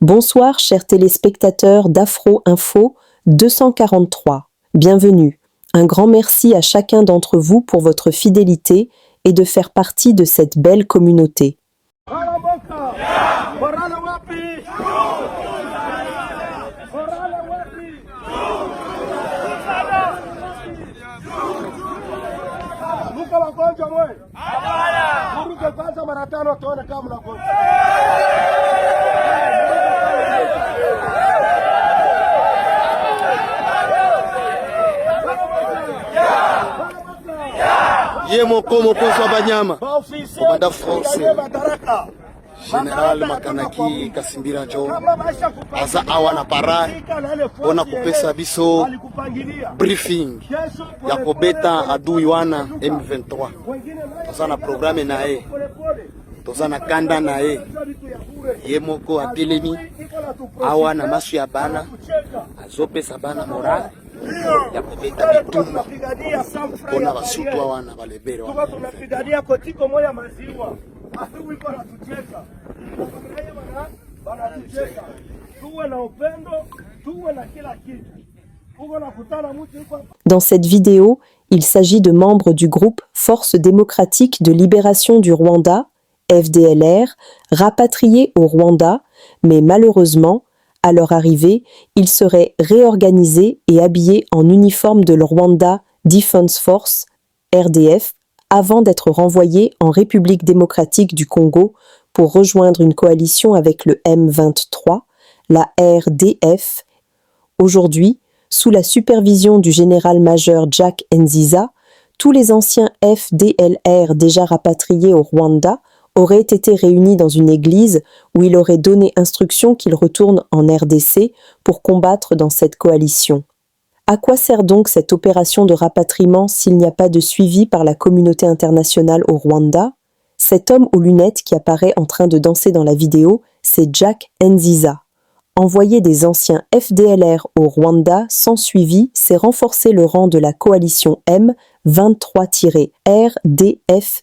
Bonsoir chers téléspectateurs d'Afro Info 243. Bienvenue. Un grand merci à chacun d'entre vous pour votre fidélité et de faire partie de cette belle communauté. Yemoko mokozi wa banyama komanda France General Makanaki Kasimbira Njo aza awa na para mpona kopesa biso briefing ya kobeta adui wana M23. Toza na programe na ye, toza na kanda na ye, yemoko atelemi awa na masu ya bana azopesa bana moral ya kobeta bitumba mpona basutu awa na balebere wana. Dans cette vidéo, il s'agit de membres du groupe Force démocratique de libération du Rwanda, FDLR, rapatriés au Rwanda, mais malheureusement, à leur arrivée, ils seraient réorganisés et habillés en uniforme de le Rwanda Defense Force, RDF, avant d'être renvoyés en République démocratique du Congo pour rejoindre une coalition avec le M23, la RDF. Aujourd'hui, sous la supervision du général-major Jack Nziza, tous les anciens FDLR déjà rapatriés au Rwanda auraient été réunis dans une église où il aurait donné instruction qu'ils retournent en RDC pour combattre dans cette coalition. À quoi sert donc cette opération de rapatriement s'il n'y a pas de suivi par la communauté internationale au Rwanda? Cet homme aux lunettes qui apparaît en train de danser dans la vidéo, c'est Jack Nziza. Envoyer des anciens FDLR au Rwanda sans suivi, c'est renforcer le rang de la coalition M23-RDF.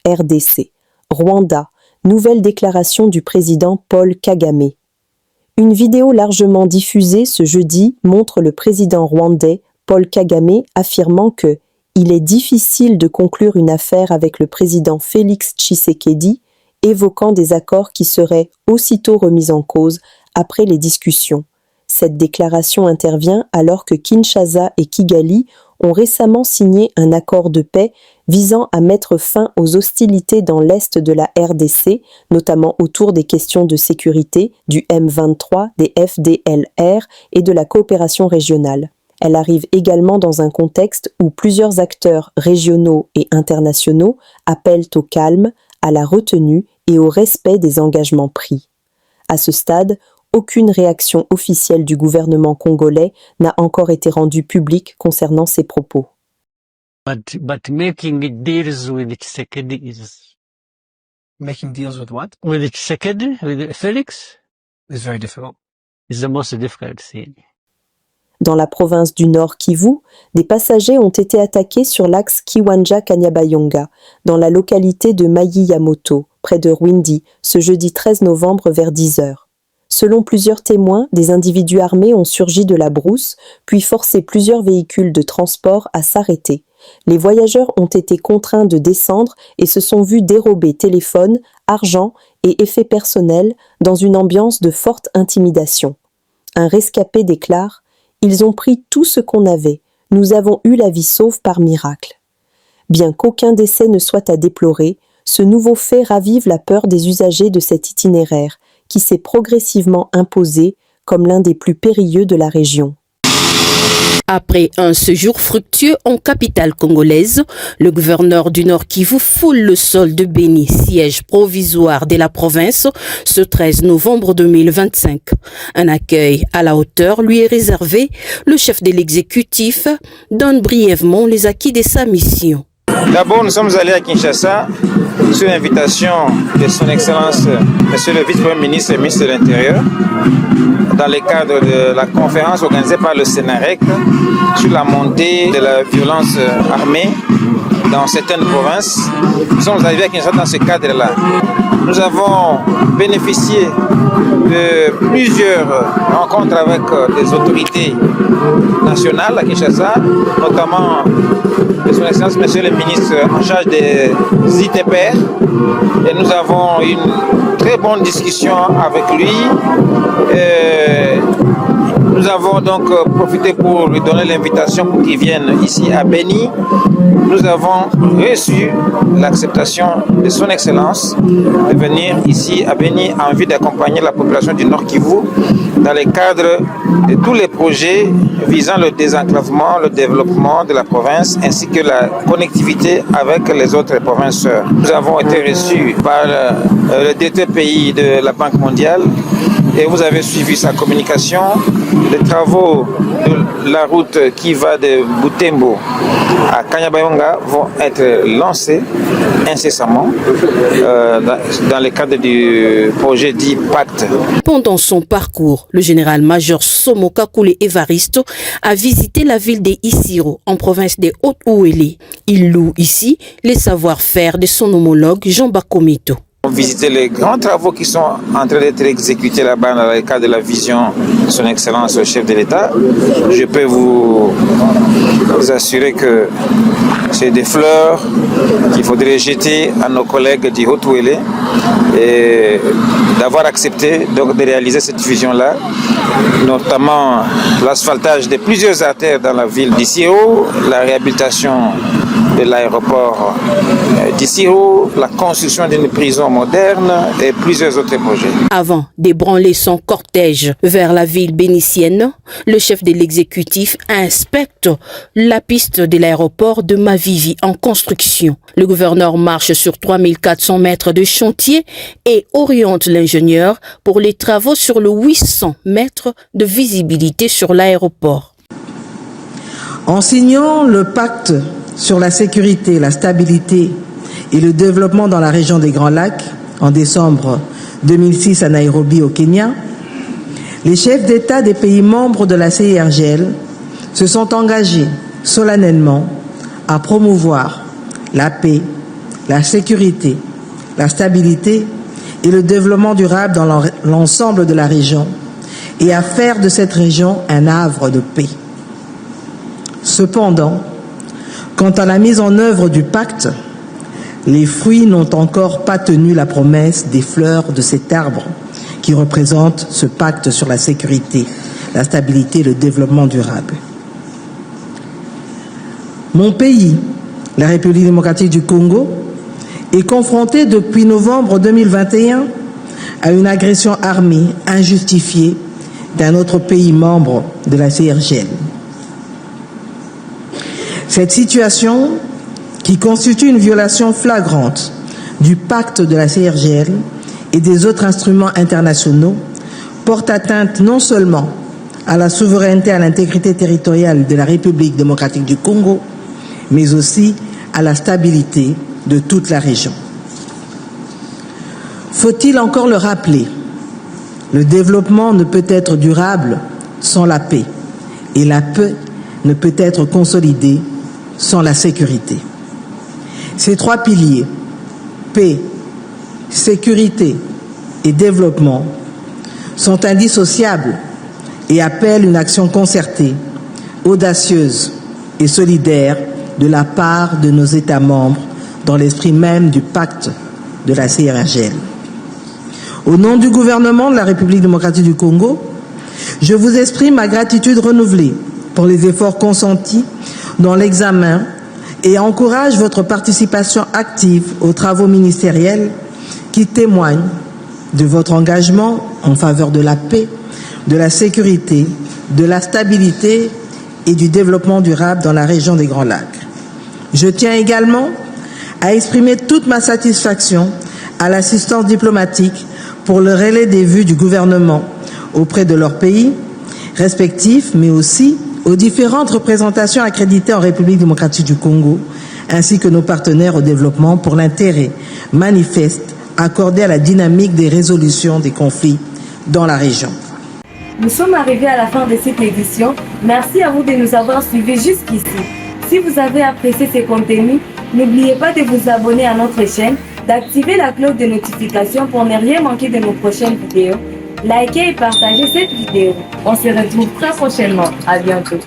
RDC. Rwanda. Nouvelle déclaration du président Paul Kagame. Une vidéo largement diffusée ce jeudi montre le président rwandais Paul Kagame affirmant que « il est difficile de conclure une affaire avec le président Félix Tshisekedi », évoquant des accords qui seraient aussitôt remis en cause après les discussions. Cette déclaration intervient alors que Kinshasa et Kigali ont récemment signé un accord de paix visant à mettre fin aux hostilités dans l'est de la RDC, notamment autour des questions de sécurité, du M23, des FDLR et de la coopération régionale. Elle arrive également dans un contexte où plusieurs acteurs régionaux et internationaux appellent au calme, à la retenue et au respect des engagements pris. À ce stade, aucune réaction officielle du gouvernement congolais n'a encore été rendue publique concernant ces propos. But making deals with Tshisekedi is... Making deals with what? With Tshisekedi, with Felix? Is very difficult. Is the most difficult thing. Dans la province du Nord Kivu, des passagers ont été attaqués sur l'axe Kiwanja-Kanyabayonga, dans la localité de Mayi-Yamoto, près de Rwindi, ce jeudi 13 novembre vers 10h. Selon plusieurs témoins, des individus armés ont surgi de la brousse, puis forcé plusieurs véhicules de transport à s'arrêter. Les voyageurs ont été contraints de descendre et se sont vus dérober téléphones, argent et effets personnels dans une ambiance de forte intimidation. Un rescapé déclare « Ils ont pris tout ce qu'on avait. Nous avons eu la vie sauve par miracle. » Bien qu'aucun décès ne soit à déplorer, ce nouveau fait ravive la peur des usagers de cet itinéraire, qui s'est progressivement imposé comme l'un des plus périlleux de la région. Après un séjour fructueux en capitale congolaise, le gouverneur du Nord Kivu foule le sol de Béni, siège provisoire de la province, ce 13 novembre 2025. Un accueil à la hauteur lui est réservé. Le chef de l'exécutif donne brièvement les acquis de sa mission. D'abord, nous sommes allés à Kinshasa sur l'invitation de son Excellence, Monsieur le Vice-Premier ministre et ministre de l'Intérieur, dans le cadre de la conférence organisée par le Sénarec sur la montée de la violence armée dans certaines provinces. Nous sommes arrivés à Kinshasa dans ce cadre-là. Nous avons bénéficié de plusieurs rencontres avec des autorités nationales à Kinshasa, notamment de son Excellence Monsieur le ministre en charge des ITPR. Et nous avons une très bonne discussion avec lui. Nous avons donc profité pour lui donner l'invitation pour qu'il vienne ici à Béni. Nous avons reçu l'acceptation de son Excellence de venir ici à Béni en vue d'accompagner la population du Nord Kivu dans le cadre de tous les projets visant le désenclavement, le développement de la province ainsi que la connectivité avec les autres provinces. Nous avons été reçus par le directeur pays de la Banque mondiale et vous avez suivi sa communication. Les travaux de la route qui va de Butembo à Kanyabayonga vont être lancés incessamment dans le cadre du projet dit Pacte. Pendant son parcours, le général-major Somoka Koulé Évariste a visité la ville de Isiro, en province des Hautes-Ouélé. Il loue ici les savoir-faire de son homologue Jean Bakomito. Visiter les grands travaux qui sont en train d'être exécutés là-bas dans le cadre de la vision de son Excellence le chef de l'État. Je peux vous assurer que c'est des fleurs qu'il faudrait jeter à nos collègues du Haut-Ouélé et d'avoir accepté donc de réaliser cette vision-là, notamment l'asphaltage de plusieurs artères dans la ville d'Isiro, la réhabilitation de l'aéroport d'Isiro, la construction d'une prison moderne et plusieurs autres projets. Avant d'ébranler son cortège vers la ville bénitienne, le chef de l'exécutif inspecte la piste de l'aéroport de Mavivi en construction. Le gouverneur marche sur 3400 mètres de chantier et oriente l'ingénieur pour les travaux sur le 800 mètres de visibilité sur l'aéroport. En signant le pacte sur la sécurité, la stabilité et le développement dans la région des Grands Lacs, en décembre 2006 à Nairobi au Kenya, les chefs d'État des pays membres de la CIRGL se sont engagés solennellement à promouvoir la paix, la sécurité, la stabilité et le développement durable dans l'ensemble de la région et à faire de cette région un havre de paix. Cependant, quant à la mise en œuvre du pacte, les fruits n'ont encore pas tenu la promesse des fleurs de cet arbre qui représente ce pacte sur la sécurité, la stabilité et le développement durable. Mon pays, la République démocratique du Congo, est confronté depuis novembre 2021 à une agression armée injustifiée d'un autre pays membre de la CIRGL. Cette situation, qui constitue une violation flagrante du pacte de la CIRGL et des autres instruments internationaux, porte atteinte non seulement à la souveraineté et à l'intégrité territoriale de la République démocratique du Congo, mais aussi à la stabilité de toute la région. Faut-il encore le rappeler? Le développement ne peut être durable sans la paix, et la paix ne peut être consolidée sans la sécurité. Ces trois piliers, paix, sécurité et développement, sont indissociables et appellent une action concertée, audacieuse et solidaire de la part de nos États membres dans l'esprit même du pacte de la CIRGL. Au nom du gouvernement de la République démocratique du Congo, je vous exprime ma gratitude renouvelée pour les efforts consentis dans l'examen et encourage votre participation active aux travaux ministériels qui témoignent de votre engagement en faveur de la paix, de la sécurité, de la stabilité et du développement durable dans la région des Grands Lacs. Je tiens également à exprimer toute ma satisfaction à l'assistance diplomatique pour le relais des vues du gouvernement auprès de leurs pays respectifs, mais aussi aux différentes représentations accréditées en République démocratique du Congo, ainsi que nos partenaires au développement pour l'intérêt manifeste accordé à la dynamique des résolutions des conflits dans la région. Nous sommes arrivés à la fin de cette édition. Merci à vous de nous avoir suivis jusqu'ici. Si vous avez apprécié ces contenus, n'oubliez pas de vous abonner à notre chaîne, d'activer la cloche de notification pour ne rien manquer de nos prochaines vidéos. Likez et partagez cette vidéo. On se retrouve très prochainement. À bientôt.